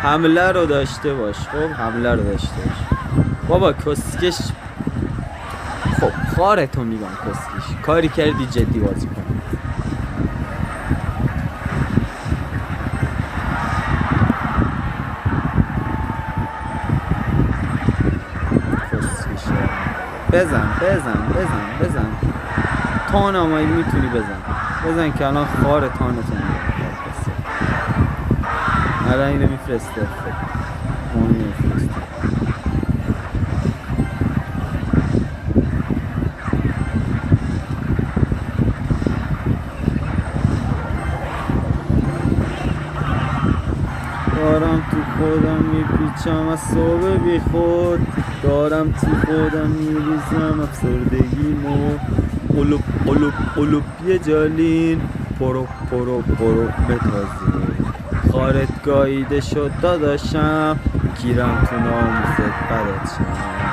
حمله رو داشته باش. خب حمله رو داشته باش بابا. کسکش. خب خارتو میگم کسکش. کاری کردی جدی بازی کن. کسکش. بزن بزن بزن بزن. تانمایی میتونی بزن که الان خار تانتو میگم. الان اینو میفرسته. اون میفرسته. دارم تو خودم میپیچم از صبح بی خود. دارم تو خودم میریزم افسردگیمو. قلوب قلوب قلوب یه جالین. پرو پرو پرو بتازی. خارت گاییده شد داداشم. گیرم تو ناموست بدت شم.